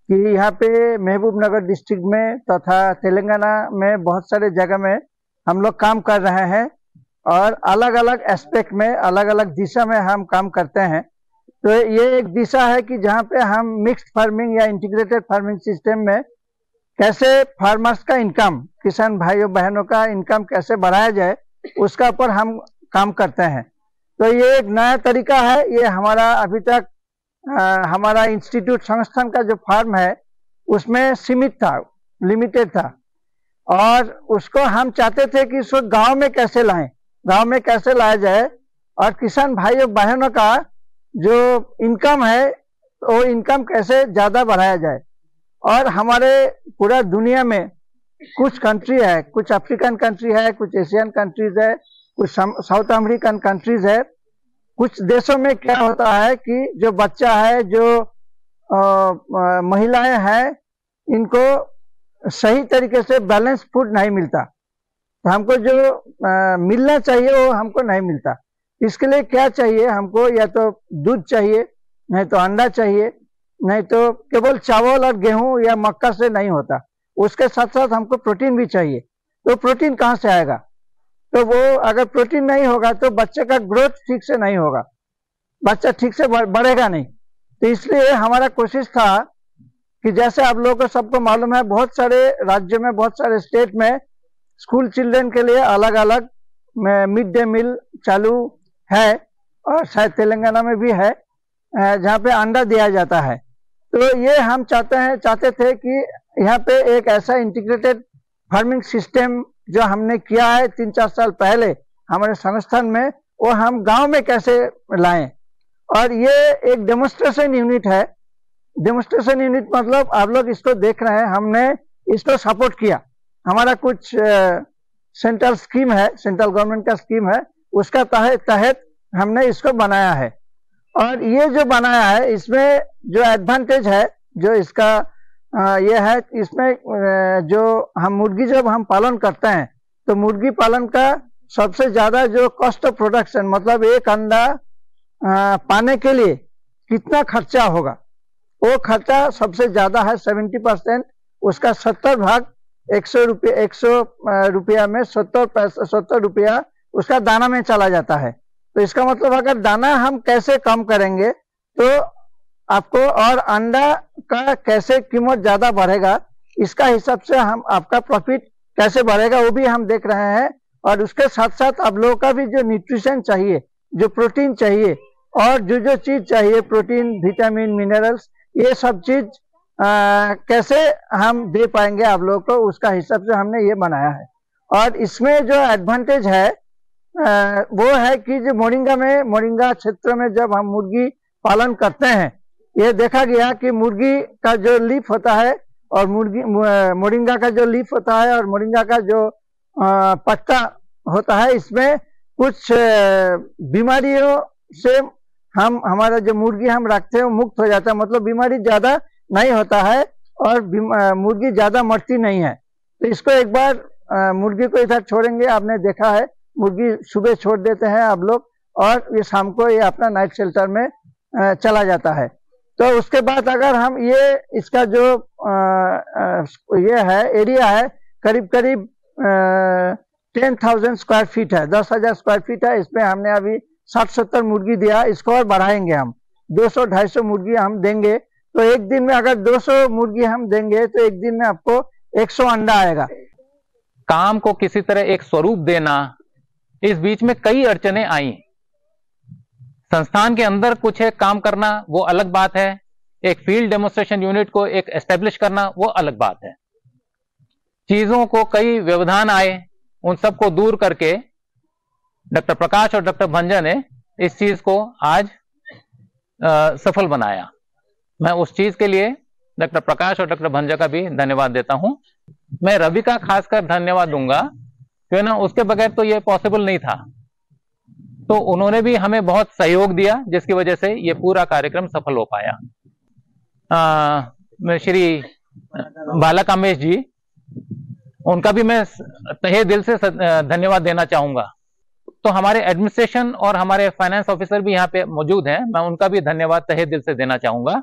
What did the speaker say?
कि यहाँ पे महबूबनगर डिस्ट्रिक्ट में तथा तेलंगाना में बहुत सारे जगह में हम लोग काम कर रहे हैं और अलग अलग एस्पेक्ट में अलग अलग दिशा में हम काम करते हैं। तो ये एक दिशा है कि जहाँ पे हम मिक्स्ड फार्मिंग या इंटीग्रेटेड फार्मिंग सिस्टम में कैसे फार्मर्स का इनकम, किसान भाइयों बहनों का इनकम कैसे बढ़ाया जाए, उसका ऊपर हम काम करते हैं। तो ये एक नया तरीका है। ये हमारा अभी तक हमारा इंस्टीट्यूट संस्थान का जो फार्म है उसमें सीमित था, लिमिटेड था, और उसको हम चाहते थे कि इसको गांव में कैसे लाएं, गांव में कैसे लाया जाए और किसान भाइयों बहनों का जो इनकम है वो इनकम कैसे ज़्यादा बढ़ाया जाए। और हमारे पूरा दुनिया में कुछ कंट्री है, कुछ अफ्रीकन कंट्री है, कुछ एशियन कंट्रीज है, कुछ साउथ अमेरिकन कंट्रीज है। कुछ देशों में क्या होता है कि जो बच्चा है, जो महिलाएं हैं, इनको सही तरीके से बैलेंस फूड नहीं मिलता। तो हमको जो मिलना चाहिए वो हमको नहीं मिलता। इसके लिए क्या चाहिए हमको, या तो दूध चाहिए, नहीं तो अंडा चाहिए, नहीं तो केवल चावल और गेहूं या मक्का से नहीं होता, उसके साथ साथ हमको प्रोटीन भी चाहिए। तो प्रोटीन कहाँ से आएगा? तो वो अगर प्रोटीन नहीं होगा तो बच्चे का ग्रोथ ठीक से नहीं होगा, बच्चा ठीक से बढ़ेगा नहीं। तो इसलिए हमारा कोशिश था कि जैसे आप लोगों को सबको मालूम है, बहुत सारे राज्यों में, बहुत सारे स्टेट में स्कूल चिल्ड्रन के लिए अलग अलग मिड डे मील चालू है, और शायद तेलंगाना में भी है जहाँ पे अंडा दिया जाता है। तो ये हम चाहते थे कि यहाँ पे एक ऐसा इंटीग्रेटेड फार्मिंग सिस्टम जो हमने किया है 3-4 साल पहले हमारे संस्थान में, वो हम गांव में कैसे लाएं। और ये एक डेमोन्स्ट्रेशन यूनिट है। डेमोन्स्ट्रेशन यूनिट मतलब आप लोग इसको देख रहे हैं, हमने इसको सपोर्ट किया। हमारा कुछ सेंट्रल स्कीम है, सेंट्रल गवर्नमेंट का स्कीम है, उसका तहत हमने इसको बनाया है। और ये जो बनाया है इसमें जो एडवांटेज है, जो इसका ये है, इसमें जो हम मुर्गी जब हम पालन करते हैं तो मुर्गी पालन का सबसे ज्यादा जो कॉस्ट ऑफ प्रोडक्शन, मतलब एक अंडा पाने के लिए कितना खर्चा होगा, वो खर्चा सबसे ज्यादा है 70%। उसका 70 भाग 100 रुपया में 70 रुपया उसका दाना में चला जाता है। तो इसका मतलब अगर दाना हम कैसे कम करेंगे तो आपको, और अंडा का कैसे कीमत ज्यादा बढ़ेगा, इसका हिसाब से हम आपका प्रॉफिट कैसे बढ़ेगा वो भी हम देख रहे हैं। और उसके साथ साथ आप लोगों का भी जो न्यूट्रिशन चाहिए, जो प्रोटीन चाहिए, और जो चीज चाहिए, प्रोटीन, विटामिन, मिनरल्स, ये सब चीज कैसे हम दे पाएंगे आप लोगों को, उसका हिसाब से हमने ये बनाया है। और इसमें जो एडवांटेज है वो है कि जो मोरिंगा क्षेत्र में जब हम मुर्गी पालन करते हैं, ये देखा गया कि मुर्गी का जो लीफ होता है और मोरिंगा का जो लीफ होता है और मोरिंगा का जो पत्ता होता है, इसमें कुछ बीमारियों से हमारा जो मुर्गी हम रखते हैं वो मुक्त हो जाता है। मतलब बीमारी ज्यादा नहीं होता है और मुर्गी ज्यादा मरती नहीं है। तो इसको एक बार मुर्गी को इधर छोड़ेंगे, आपने देखा है मुर्गी सुबह छोड़ देते हैं आप लोग, और ये शाम को ये अपना नाइट शेल्टर में चला जाता है। तो उसके बाद अगर हम ये इसका जो ये है एरिया है, करीब 10,000 स्क्वायर फीट है, 10,000 स्क्वायर फीट है। इसमें हमने अभी 60-70 मुर्गी दिया, इसको और बढ़ाएंगे हम 200-250 मुर्गी हम देंगे। तो एक दिन में अगर 200 मुर्गी हम देंगे तो एक दिन में आपको 100 अंडा आएगा। काम को किसी तरह एक स्वरूप देना, इस बीच में कई अड़चने आई। संस्थान के अंदर कुछ एक काम करना वो अलग बात है, एक फील्ड डेमोन्स्ट्रेशन यूनिट को एक एस्टेब्लिश करना वो अलग बात है। चीजों को कई व्यवधान आए, उन सबको दूर करके डॉक्टर प्रकाश और डॉक्टर भंजा ने इस चीज को आज सफल बनाया। मैं उस चीज के लिए डॉक्टर प्रकाश और डॉक्टर भंजा का भी धन्यवाद देता हूं। मैं रवि का खासकर धन्यवाद दूंगा, क्यों ना उसके बगैर तो ये पॉसिबल नहीं था। तो उन्होंने भी हमें बहुत सहयोग दिया, जिसकी वजह से ये पूरा कार्यक्रम सफल हो पाया। श्री बाला कामेश जी, उनका भी मैं तहे दिल से धन्यवाद देना चाहूंगा। तो हमारे एडमिनिस्ट्रेशन और हमारे फाइनेंस ऑफिसर भी यहाँ पे मौजूद हैं, मैं उनका भी धन्यवाद तहे दिल से देना चाहूंगा।